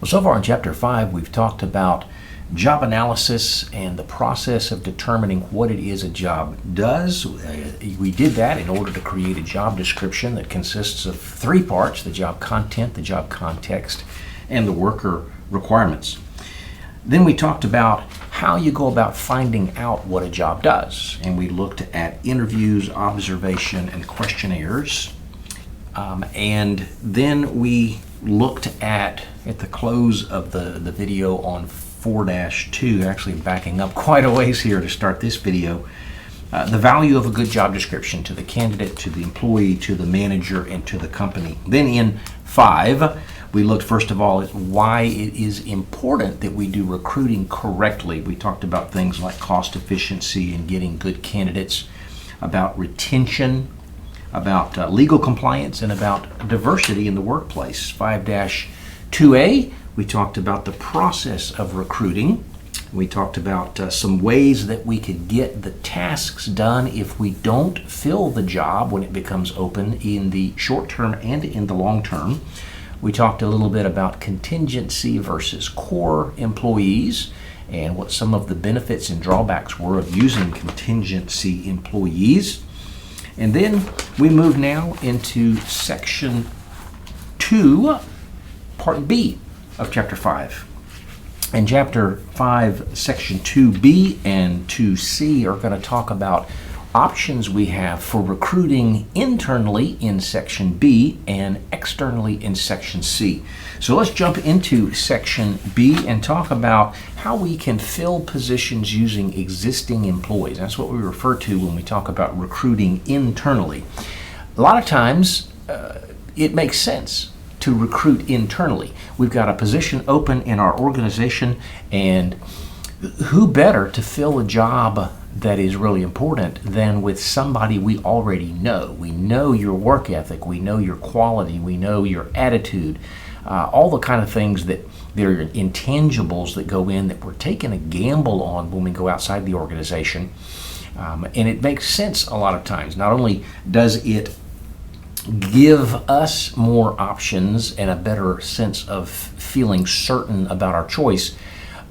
Well, so far in Chapter 5, we've talked about job analysis and the process of determining what it is a job does. We did that in order to create a job description that consists of three parts: the job content, the job context, and the worker requirements. Then we talked about how you go about finding out what a job does, and we looked at interviews, observation, and questionnaires. And then we looked at the close of the video on 4-2, actually backing up quite a ways here to start this video, the value of a good job description to the candidate, to the employee, to the manager, and to the company. Then in 5, we looked first of all at why it is important that we do recruiting correctly. We talked about things like cost efficiency and getting good candidates, about retention, about legal compliance, and about diversity in the workplace. 5-2A, we talked about the process of recruiting. We talked about some ways that we could get the tasks done if we don't fill the job when it becomes open in the short term and in the long term. We talked a little bit about contingency versus core employees and what some of the benefits and drawbacks were of using contingency employees. And then we move now into Section 2, Part B of Chapter 5. In Chapter 5, Section 2B and 2C are going to talk about options we have for recruiting internally in Section B and externally in Section C. So let's jump into Section B and talk about how we can fill positions using existing employees. That's what we refer to when we talk about recruiting internally. A lot of times it makes sense to recruit internally. We've got a position open in our organization, and who better to fill a job that is really important than with somebody we already know. We know your work ethic, we know your quality, we know your attitude, all the kind of things that there are intangibles that go in that we're taking a gamble on when we go outside the organization. And it makes sense a lot of times. Not only does it give us more options and a better sense of feeling certain about our choice,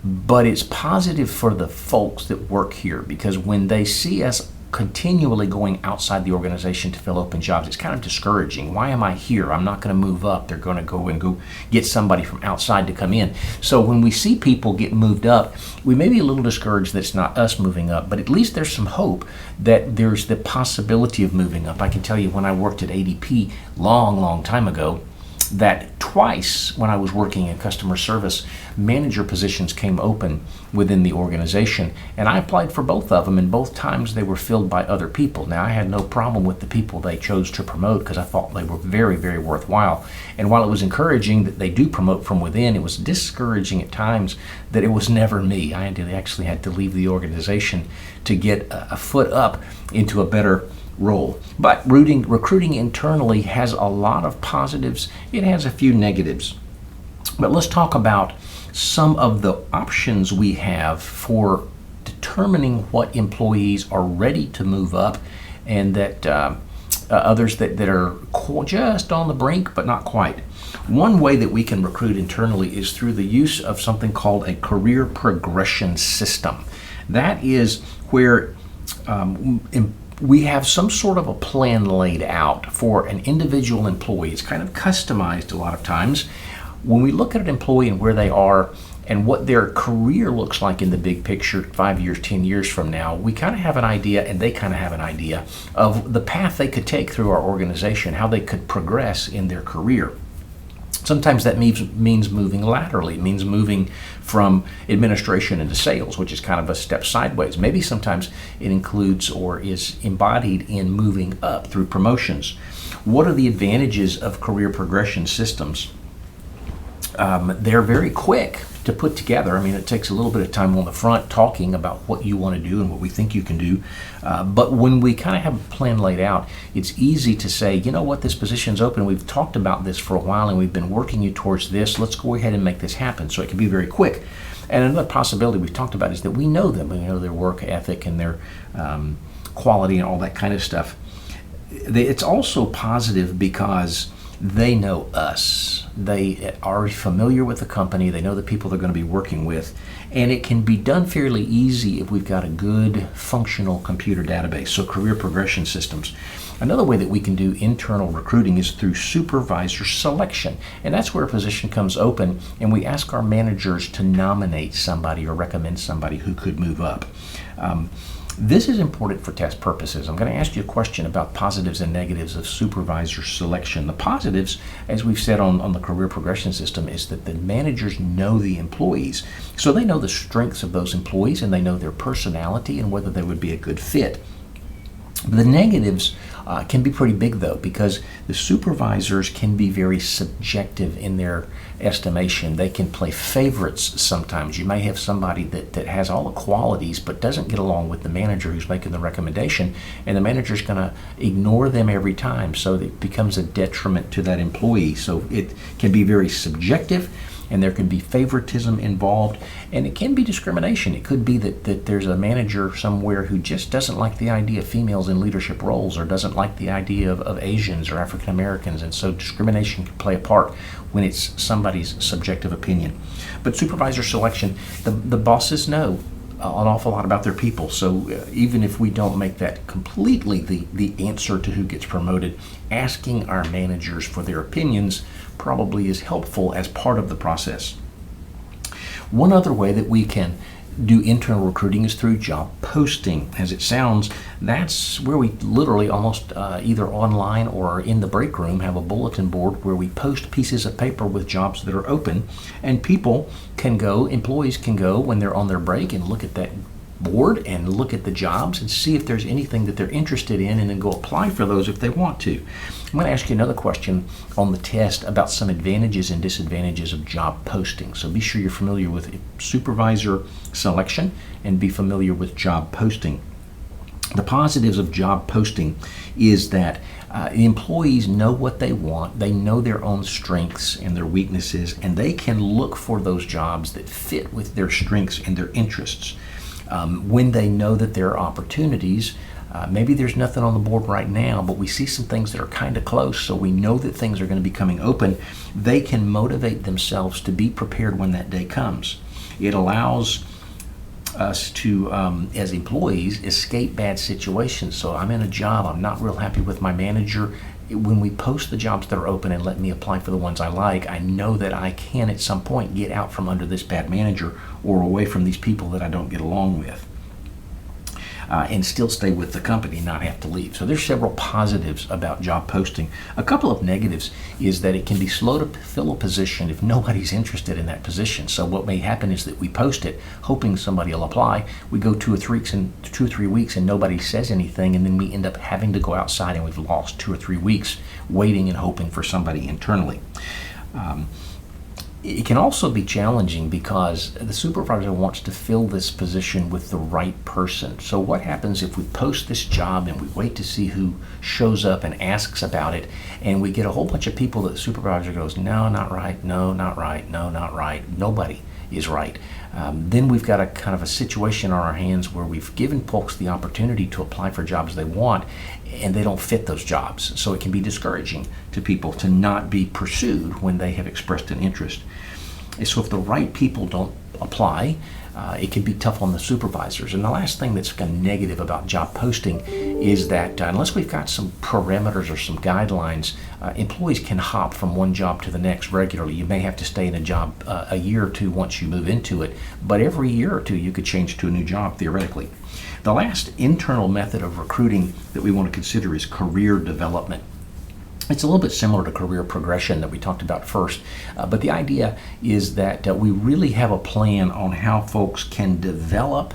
but it's positive for the folks that work here, because when they see us continually going outside the organization to fill open jobs, it's kind of discouraging. Why am I here? I'm not going to move up. They're going to go get somebody from outside to come in. So when we see people get moved up, we may be a little discouraged that it's not us moving up, but at least there's some hope that there's the possibility of moving up. I can tell you when I worked at ADP long time ago, that twice when I was working in customer service, manager positions came open within the organization, and I applied for both of them, and both times they were filled by other people. Now, I had no problem with the people they chose to promote because I thought they were very, very worthwhile. And while it was encouraging that they do promote from within, it was discouraging at times that it was never me. I actually had to leave the organization to get a foot up into a better role. But recruiting internally has a lot of positives. It has a few negatives. But let's talk about some of the options we have for determining what employees are ready to move up, and that others that are just on the brink but not quite. One way that we can recruit internally is through the use of something called a career progression system. That is where we have some sort of a plan laid out for an individual employee. It's kind of customized a lot of times. When we look at an employee and where they are and what their career looks like in the big picture 5 years, 10 years from now, we kind of have an idea, and they kind of have an idea of the path they could take through our organization, how they could progress in their career. Sometimes that means moving laterally. It means moving from administration into sales, which is kind of a step sideways. Maybe sometimes it includes or is embodied in moving up through promotions. What are the advantages of career progression systems? They're very quick to put together. I mean, it takes a little bit of time on the front talking about what you want to do and what we think you can do. But when we kind of have a plan laid out, it's easy to say, you know what, this position's open. We've talked about this for a while and we've been working you towards this. Let's go ahead and make this happen. So it can be very quick. And another possibility we've talked about is that we know them. We know their work ethic and their quality and all that kind of stuff. It's also positive because they know us. They are familiar with the company. They know the people they're going to be working with. And it can be done fairly easy if we've got a good functional computer database, so career progression systems. Another way that we can do internal recruiting is through supervisor selection. And that's where a position comes open and we ask our managers to nominate somebody or recommend somebody who could move up. This is important for test purposes. I'm going to ask you a question about positives and negatives of supervisor selection. The positives, as we've said on the career progression system, is that the managers know the employees. So they know the strengths of those employees and they know their personality and whether they would be a good fit. The negatives can be pretty big, though, because the supervisors can be very subjective in their estimation. They can play favorites sometimes. You may have somebody that has all the qualities but doesn't get along with the manager who's making the recommendation, and the manager's going to ignore them every time, so it becomes a detriment to that employee. So it can be very subjective, and there can be favoritism involved, and it can be discrimination. It could be that there's a manager somewhere who just doesn't like the idea of females in leadership roles or doesn't like the idea of Asians or African Americans, and so discrimination can play a part when it's somebody's subjective opinion. But supervisor selection, the bosses know an awful lot about their people, so even if we don't make that completely the answer to who gets promoted, asking our managers for their opinions probably is helpful as part of the process. One other way that we can do internal recruiting is through job posting. As it sounds, that's where we literally almost either online or in the break room have a bulletin board where we post pieces of paper with jobs that are open, and people can go, employees can go when they're on their break and look at that board and look at the jobs and see if there's anything that they're interested in and then go apply for those if they want to. I'm going to ask you another question on the test about some advantages and disadvantages of job posting. So be sure you're familiar with supervisor selection and be familiar with job posting. The positives of job posting is that the employees know what they want, they know their own strengths and their weaknesses, and they can look for those jobs that fit with their strengths and their interests. When they know that there are opportunities, maybe there's nothing on the board right now, but we see some things that are kind of close, so we know that things are going to be coming open. They can motivate themselves to be prepared when that day comes. It allows us to, as employees, escape bad situations. So I'm in a job, I'm not real happy with my manager. When we post the jobs that are open and let me apply for the ones I like, I know that I can at some point get out from under this bad manager or away from these people that I don't get along with. And still stay with the company, not have to leave. So there's several positives about job posting. A couple of negatives is that it can be slow to fill a position if nobody's interested in that position. So what may happen is that we post it hoping somebody will apply. We go 2 or 3 weeks and nobody says anything, and then we end up having to go outside and we've lost 2 or 3 weeks waiting and hoping for somebody internally. It can also be challenging because the supervisor wants to fill this position with the right person. So what happens if we post this job and we wait to see who shows up and asks about it, and we get a whole bunch of people that the supervisor goes, no, not right, no, not right, no, not right, nobody is right. Then we've got a kind of a situation on our hands where we've given folks the opportunity to apply for jobs they want, and they don't fit those jobs. So it can be discouraging to people to not be pursued when they have expressed an interest. And so if the right people don't apply, it can be tough on the supervisors. And the last thing that's kind of negative about job posting is that unless we've got some parameters or some guidelines, employees can hop from one job to the next regularly. You may have to stay in a job a year or two once you move into it, but every year or two you could change to a new job theoretically. The last internal method of recruiting that we want to consider is career development. It's a little bit similar to career progression that we talked about first, but the idea is that we really have a plan on how folks can develop.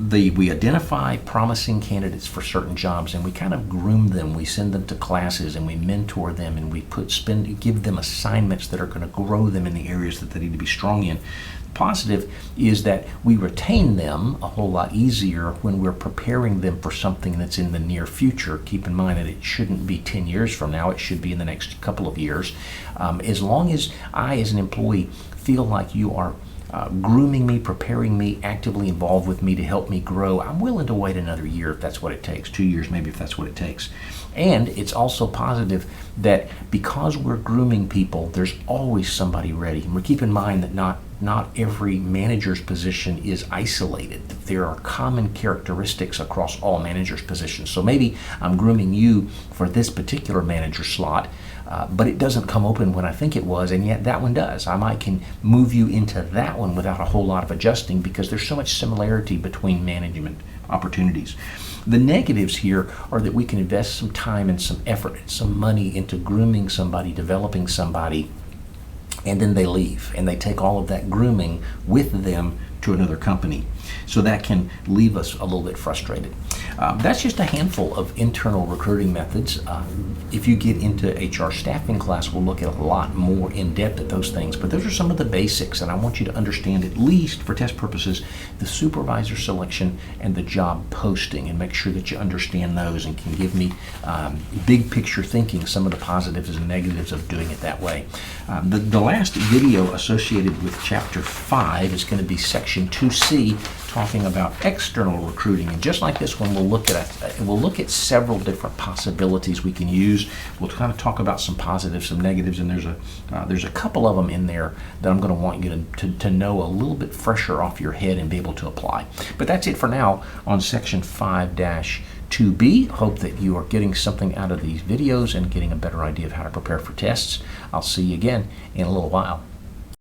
We identify promising candidates for certain jobs and we kind of groom them. We send them to classes and we mentor them and we give them assignments that are going to grow them in the areas that they need to be strong in. Positive is that we retain them a whole lot easier when we're preparing them for something that's in the near future. Keep in mind that it shouldn't be 10 years from now, it should be in the next couple of years. As long as I, as an employee, feel like you are grooming me, preparing me, actively involved with me to help me grow, I'm willing to wait another year if that's what it takes, 2 years maybe if that's what it takes. And it's also positive that because we're grooming people, there's always somebody ready. And we keep in mind that not every manager's position is isolated. There are common characteristics across all managers' positions. So maybe I'm grooming you for this particular manager slot, but it doesn't come open when I think it was, and yet that one does. I might can move you into that one without a whole lot of adjusting because there's so much similarity between management opportunities. The negatives here are that we can invest some time and some effort and some money into grooming somebody, developing somebody, and then they leave and they take all of that grooming with them to another company. So that can leave us a little bit frustrated. That's just a handful of internal recruiting methods. If you get into HR staffing class, we'll look at a lot more in depth at those things, but those are some of the basics, and I want you to understand, at least for test purposes, the supervisor selection and the job posting, and make sure that you understand those and can give me big picture thinking, some of the positives and negatives of doing it that way. The last video associated with Chapter 5 is going to be Section 2C, talking about external recruiting, and just like this one, we'll look at several different possibilities we can use. We'll kind of talk about some positives, some negatives, and there's a couple of them in there that I'm going to want you to know a little bit fresher off your head and be able to apply. But that's it for now on Section 5-2B. Hope that you are getting something out of these videos and getting a better idea of how to prepare for tests. I'll see you again in a little while.